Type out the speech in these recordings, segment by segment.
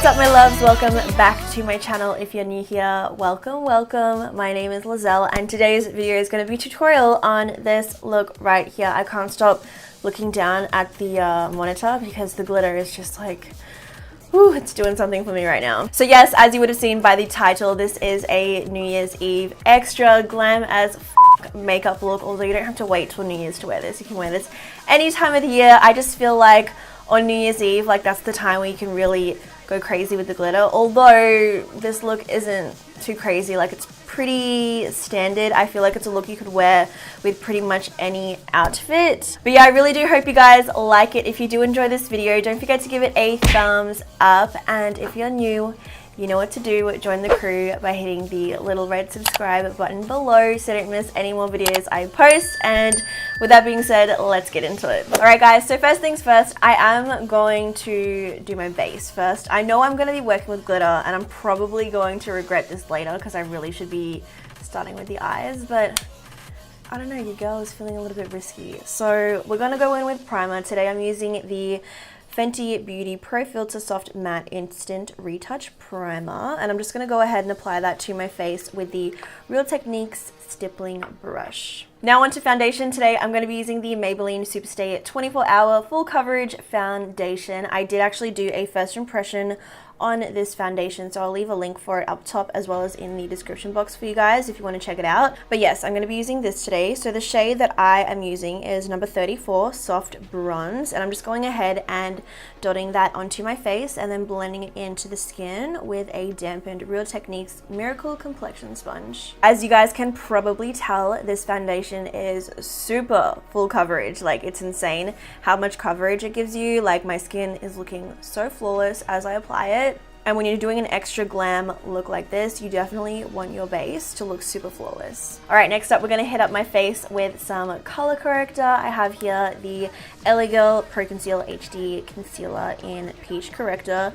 What's up my loves, welcome back to my channel. If you're new here, welcome. My name is Lizelle and today's video is going to be a tutorial on this look right here. I can't stop looking down at the monitor because the glitter is just like, whew, it's doing something for me right now. So yes, as you would have seen by the title, this is a New Year's Eve extra glam as f makeup look, although you don't have to wait till New Year's to wear this. You can wear this any time of the year. I just feel like on New Year's Eve, like that's the time where you can really go crazy with the glitter, although this look isn't too crazy. Like, it's pretty standard. I feel like it's a look you could wear with pretty much any outfit. But yeah, I really do hope you guys like it. If you do enjoy this video, don't forget to give it a thumbs up, and if you're new, you know what to do. Join the crew by hitting the little red subscribe button below so you don't miss any more videos I post. And with that being said, let's get into it. Alright guys, so first things first, I am going to do my base first. I know I'm going to be working with glitter and I'm probably going to regret this later because I really should be starting with the eyes, but I don't know, your girl is feeling a little bit risky. So we're going to go in with primer. Today I'm using the Fenty Beauty Pro Filter Soft Matte Instant Retouch Primer, and I'm just going to go ahead and apply that to my face with the Real Techniques stippling brush. Now onto foundation. Today I'm going to be using the Maybelline Superstay 24 Hour Full Coverage Foundation. I did actually do a first impression on this foundation, so I'll leave a link for it up top as well as in the description box for you guys if you want to check it out. But yes, I'm going to be using this today. So the shade that I am using is number 34 Soft Bronze, and I'm just going ahead and dotting that onto my face and then blending it into the skin with a dampened Real Techniques Miracle Complexion Sponge. As you guys can probably tell, this foundation is super full coverage. Like, it's insane how much coverage it gives you. Like, my skin is looking so flawless as I apply it. And when you're doing an extra glam look like this, you definitely want your base to look super flawless. Alright, next up we're going to hit up my face with some color corrector. I have here the LA Girl Pro Conceal HD Concealer in Peach Corrector.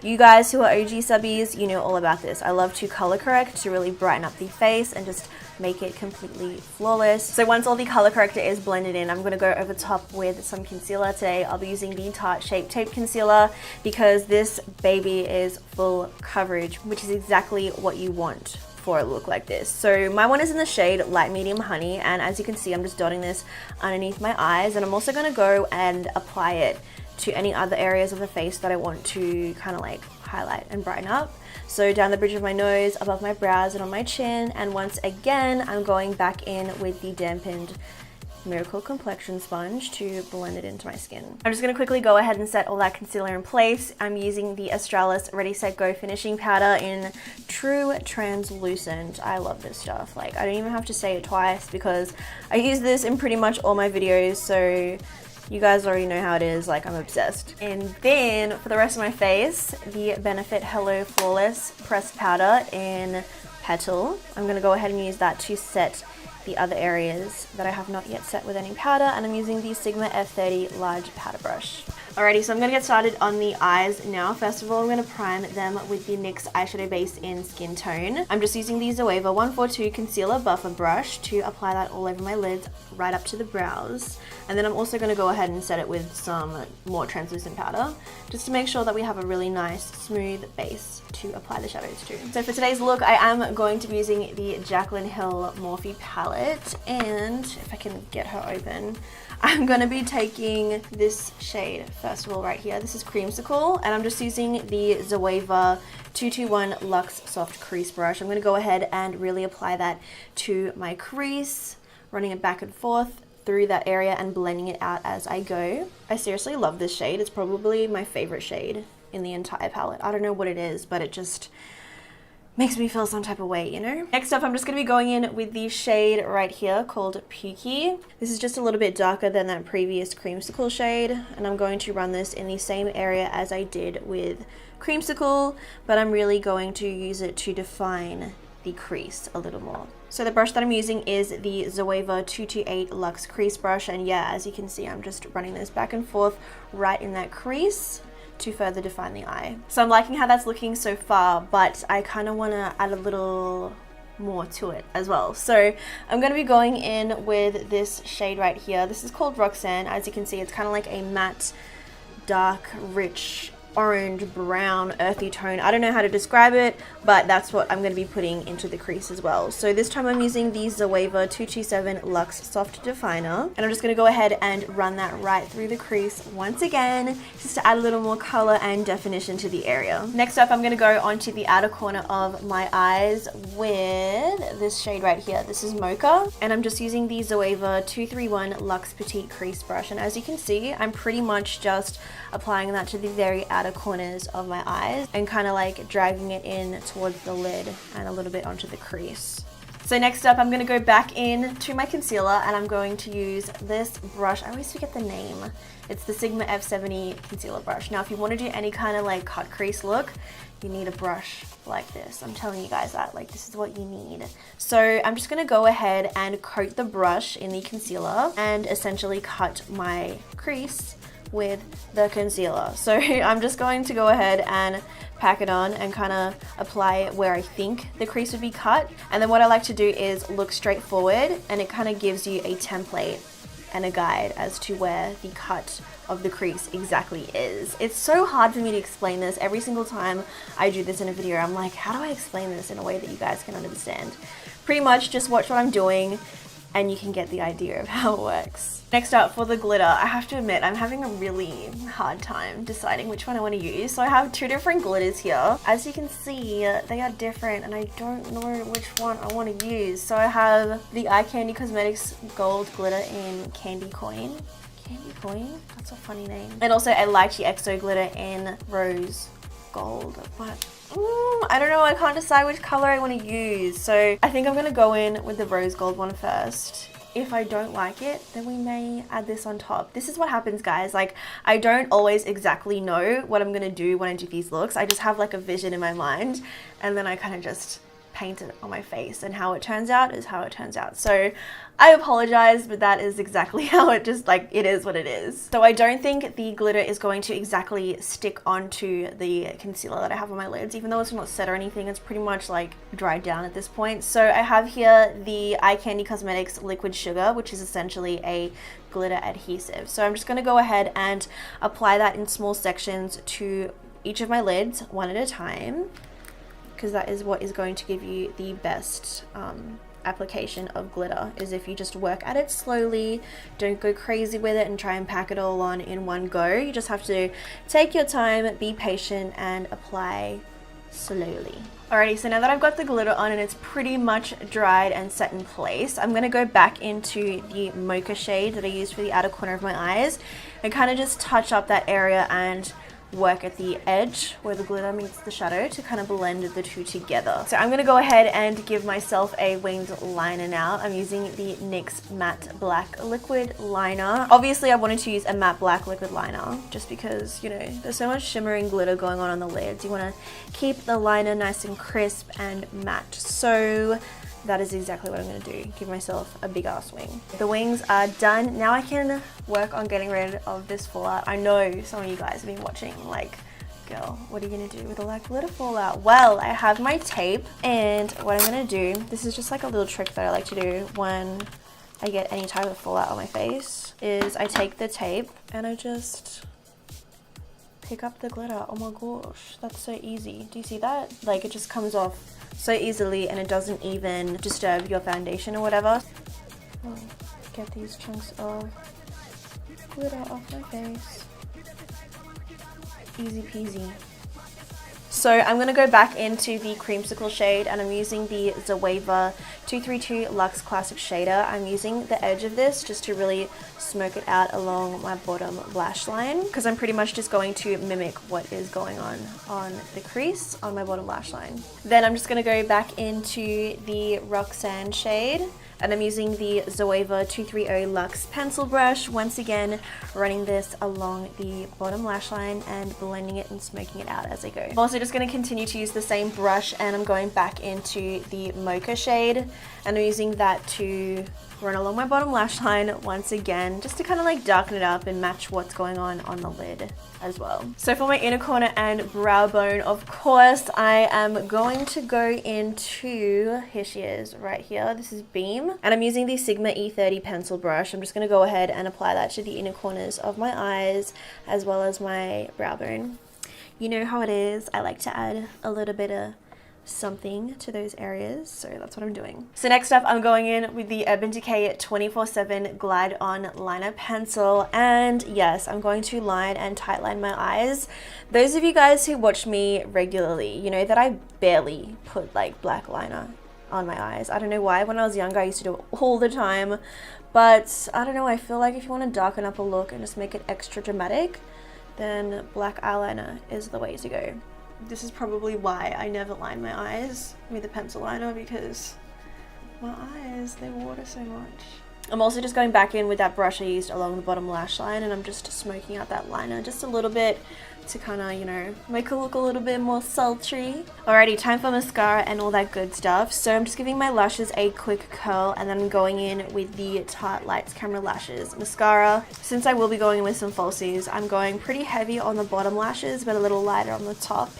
You guys who are OG subbies, you know all about this. I love to color correct to really brighten up the face and just make it completely flawless. So once all the color corrector is blended in, I'm going to go over top with some concealer. Today I'll be using the Tarte Shape Tape Concealer because this baby is full coverage, which is exactly what you want for a look like this. So my one is in the shade Light Medium Honey, and as you can see, I'm just dotting this underneath my eyes, and I'm also going to go and apply it to any other areas of the face that I want to kind of like highlight and brighten up. So down the bridge of my nose, above my brows, and on my chin. And once again, I'm going back in with the dampened Miracle Complexion Sponge to blend it into my skin. I'm just going to quickly go ahead and set all that concealer in place. I'm using the Australis Ready Set Go Finishing Powder in True Translucent. I love this stuff. Like, I don't even have to say it twice because I use this in pretty much all my videos, so you guys already know how it is. Like, I'm obsessed. And then for the rest of my face, the Benefit Hello Flawless Pressed Powder in Petal. I'm going to go ahead and use that to set the other areas that I have not yet set with any powder, and I'm using the Sigma F30 large powder brush. Alrighty, so I'm going to get started on the eyes now. First of all, I'm going to prime them with the NYX Eyeshadow Base in Skin Tone. I'm just using the Zoeva 142 Concealer Buffer Brush to apply that all over my lids, right up to the brows. And then I'm also going to go ahead and set it with some more translucent powder, just to make sure that we have a really nice, smooth base to apply the shadows to. So for today's look, I am going to be using the Jaclyn Hill Morphe palette, and if I can get her open, I'm going to be taking this shade first of all right here. This is Creamsicle, and I'm just using the Zoeva 221 Luxe Soft Crease Brush. I'm going to go ahead and really apply that to my crease, running it back and forth through that area and blending it out as I go. I seriously love this shade. It's probably my favorite shade in the entire palette. I don't know what it is, but it just makes me feel some type of way, you know? Next up, I'm just going to be going in with the shade right here called Pukey. This is just a little bit darker than that previous Creamsicle shade, and I'm going to run this in the same area as I did with Creamsicle, but I'm really going to use it to define the crease a little more. So the brush that I'm using is the Zoeva 228 Luxe Crease Brush, and yeah, as you can see, I'm just running this back and forth right in that crease to further define the eye. So I'm liking how that's looking so far, but I kind of want to add a little more to it as well. So I'm going to be going in with this shade right here. This is called Roxanne. As you can see, it's kind of like a matte, dark, rich orange, brown, earthy tone. I don't know how to describe it, but that's what I'm going to be putting into the crease as well. So this time I'm using the Zoeva 227 Luxe Soft Definer, and I'm just going to go ahead and run that right through the crease once again, just to add a little more color and definition to the area. Next up, I'm going to go onto the outer corner of my eyes with this shade right here. This is Mocha, and I'm just using the Zoeva 231 Luxe Petite Crease Brush, and as you can see, I'm pretty much just applying that to the very outer corners of my eyes and kind of like dragging it in towards the lid and a little bit onto the crease. So next up, I'm going to go back in to my concealer, and I'm going to use this brush. I always forget the name. It's the Sigma F70 concealer brush. Now, if you want to do any kind of like cut crease look, you need a brush like this. I'm telling you guys that, like, this is what you need. So I'm just going to go ahead and coat the brush in the concealer and essentially cut my crease with the concealer. So I'm just going to go ahead and pack it on and kind of apply it where I think the crease would be cut. And then what I like to do is look straight forward, and it kind of gives you a template and a guide as to where the cut of the crease exactly is. It's so hard for me to explain this. Every single time I do this in a video, I'm like, how do I explain this in a way that you guys can understand? Pretty much just watch what I'm doing and you can get the idea of how it works. Next up, for the glitter, I have to admit I'm having a really hard time deciding which one I want to use. So I have two different glitters here. As you can see, they are different and I don't know which one I want to use. So I have the Eye Candy Cosmetics Gold Glitter in Candy Coin. Candy Coin? That's a funny name. And also a LycheeXO glitter in Rose Gold. But I don't know, I can't decide which color I want to use. So I think I'm going to go in with the Rose Gold one first. If I don't like it, then we may add this on top. This is what happens, guys. Like, I don't always exactly know what I'm gonna do when I do these looks. I just have like a vision in my mind, and then I kind of just paint it on my face, and how it turns out is how it turns out. So I apologize, but that is exactly how it just, like, it is what it is. So I don't think the glitter is going to exactly stick onto the concealer that I have on my lids, even though it's not set or anything. It's pretty much like dried down at this point. So I have here the Eye Candy Cosmetics Liquid Sugar, which is essentially a glitter adhesive. So I'm just going to go ahead and apply that in small sections to each of my lids, one at a time, because that is what is going to give you the best application of glitter, is if you just work at it slowly, don't go crazy with it and try and pack it all on in one go. You just have to take your time, be patient, and apply slowly. Alrighty, so now that I've got the glitter on and it's pretty much dried and set in place, I'm going to go back into the Mocha shade that I used for the outer corner of my eyes and kind of just touch up that area and work at the edge where the glitter meets the shadow to kind of blend the two together. So I'm going to go ahead and give myself a winged liner now. I'm using the NYX Matte Black Liquid Liner. Obviously, I wanted to use a matte black liquid liner just because, you know, there's so much shimmering glitter going on the lids. You want to keep the liner nice and crisp and matte. So that is exactly what I'm going to do. Give myself a big ass wing. The wings are done. Now I can work on getting rid of this fallout. I know some of you guys have been watching like, girl, what are you going to do with all that glitter fallout? Well, I have my tape, and what I'm going to do, this is just like a little trick that I like to do when I get any type of fallout on my face, is I take the tape and I just pick up the glitter. Oh my gosh, that's so easy. Do you see that? Like, it just comes off so easily and it doesn't even disturb your foundation or whatever. Oh, get these chunks of glitter off my face. Easy peasy. So I'm going to go back into the Creamsicle shade, and I'm using the Zoeva 232 Luxe Classic Shader. I'm using the edge of this just to really smoke it out along my bottom lash line, because I'm pretty much just going to mimic what is going on the crease on my bottom lash line. Then I'm just going to go back into the Roxanne shade, and I'm using the Zoeva 230 Luxe Pencil Brush, once again running this along the bottom lash line and blending it and smoking it out as I go. I'm also just going to continue to use the same brush, and I'm going back into the Mocha shade, and I'm using that to run along my bottom lash line once again, just to kind of like darken it up and match what's going on the lid as well. So for my inner corner and brow bone, of course, I am going to go into, here she is right here, this is Beam, and I'm using the Sigma E30 pencil brush. I'm just going to go ahead and apply that to the inner corners of my eyes as well as my brow bone. You know how it is. I like to add a little bit of something to those areas, so that's what I'm doing. So next up, I'm going in with the Urban Decay 24/7 Glide On Liner Pencil, and yes, I'm going to line and tightline my eyes. Those of you guys who watch me regularly, you know that I barely put like black liner on my eyes. I don't know why. When I was younger, I used to do it all the time, but I don't know, I feel like if you want to darken up a look and just make it extra dramatic, then black eyeliner is the way to go. This is probably why I never line my eyes with a pencil liner, because my eyes, they water so much. I'm also just going back in with that brush I used along the bottom lash line, and I'm just smoking out that liner just a little bit to kind of, you know, make it look a little bit more sultry. Alrighty, time for mascara and all that good stuff. So I'm just giving my lashes a quick curl, and then I'm going in with the Tarte Lights Camera Lashes mascara. Since I will be going in with some falsies, I'm going pretty heavy on the bottom lashes but a little lighter on the top.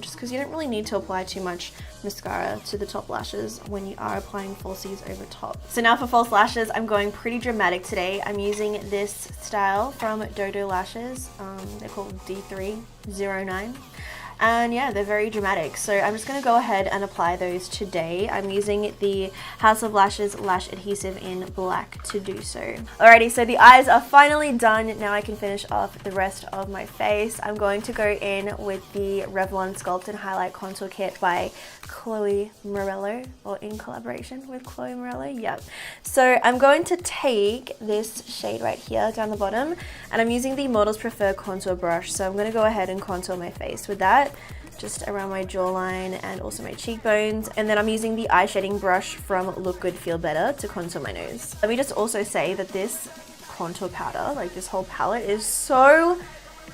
Just because you don't really need to apply too much mascara to the top lashes when you are applying falsies over top. So now for false lashes, I'm going pretty dramatic today. I'm using this style from Dodo Lashes. They're called D309. And yeah, they're very dramatic. So I'm just going to go ahead and apply those today. I'm using the House of Lashes Lash Adhesive in black to do so. Alrighty, so the eyes are finally done. Now I can finish off the rest of my face. I'm going to go in with the Revlon Sculpt and Highlight Contour Kit by Chloe Morello, or in collaboration with Chloe Morello. Yep. So I'm going to take this shade right here down the bottom, and I'm using the Models Prefer contour brush. So I'm going to go ahead and contour my face with that, just around my jawline and also my cheekbones. And then I'm using the eye shading brush from Look Good Feel Better to contour my nose. Let me just also say that this contour powder, like this whole palette, is so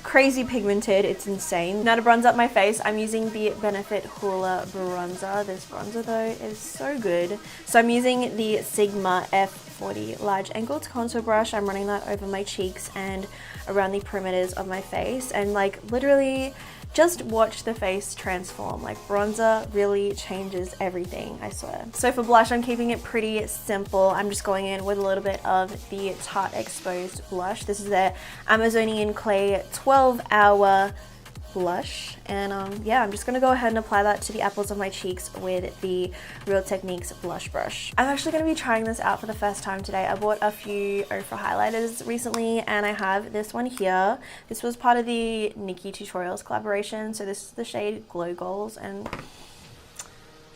crazy pigmented, it's insane. Now to bronze up my face, I'm using the Benefit Hoola bronzer. This bronzer though is so good. So I'm using the Sigma F40 large angled contour brush. I'm running that over my cheeks and around the perimeters of my face, and like literally just watch the face transform. Like bronzer really changes everything, I swear. So for blush, I'm keeping it pretty simple. I'm just going in with a little bit of the Tarte Exposed blush. This is their Amazonian Clay 12-hour blush, and yeah, I'm just gonna go ahead and apply that to the apples of my cheeks with the Real Techniques blush brush. I'm actually gonna be trying this out for the first time today. I bought a few Ofra highlighters recently, and I have this one here. This was part of the NikkieTutorials collaboration, so this is the shade Glow Goals, and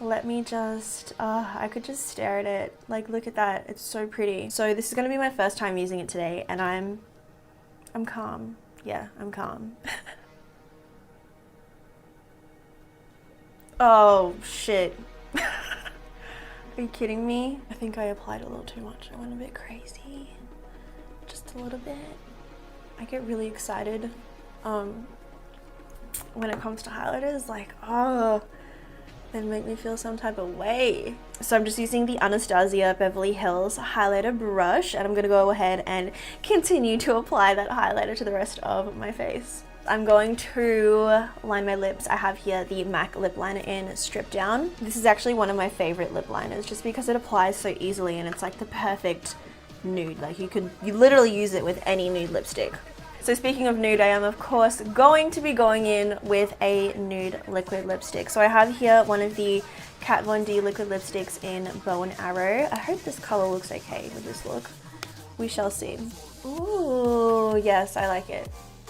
let me just, I could just stare at it. Like, look at that, it's so pretty. So this is gonna be my first time using it today, and I'm calm. Yeah, I'm calm. Oh, shit. Are you kidding me? I think I applied a little too much. I went a bit crazy. Just a little bit. I get really excited when it comes to highlighters. Like, oh, they make me feel some type of way. So I'm just using the Anastasia Beverly Hills highlighter brush, and I'm going to go ahead and continue to apply that highlighter to the rest of my face. I'm going to line my lips. I have here the MAC Lip Liner in Stripdown. This is actually one of my favorite lip liners just because it applies so easily, and it's like the perfect nude. Like you literally use it with any nude lipstick. So speaking of nude, I am of course going to be going in with a nude liquid lipstick. So I have here one of the Kat Von D liquid lipsticks in Bow and Arrow. I hope this color looks okay with this look. We shall see. Ooh, yes, I like it.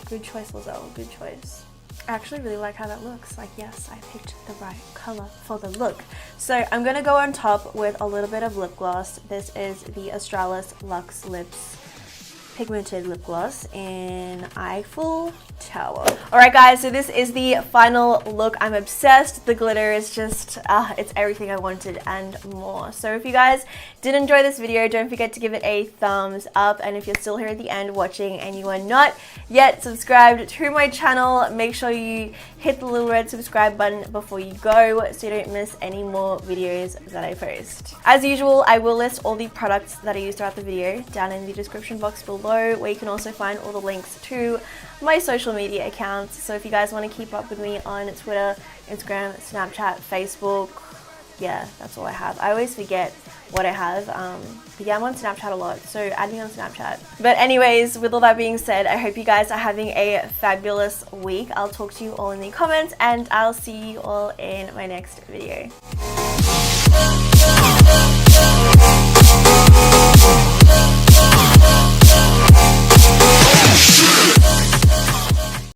Good choice, Lizelle, good choice. I actually really like how that looks. Like, yes, I picked the right color for the look. So I'm gonna go on top with a little bit of lip gloss. This is the Australis Luxe Lips pigmented lip gloss in Eiffel Tower. Alright guys, so this is the final look. I'm obsessed. The glitter is just, it's everything I wanted and more. So if you guys did enjoy this video, don't forget to give it a thumbs up. And if you're still here at the end watching and you are not yet subscribed to my channel, make sure you hit the little red subscribe button before you go so you don't miss any more videos that I post. As usual, I will list all the products that I use throughout the video down in the description box below, where you can also find all the links to my social media accounts. So if you guys want to keep up with me on Twitter, Instagram, Snapchat, Facebook, yeah, that's all I have. I always forget what I have, but yeah, I'm on Snapchat a lot, so add me on Snapchat. But anyways, with all that being said, I hope you guys are having a fabulous week. I'll talk to you all in the comments, and I'll see you all in my next video.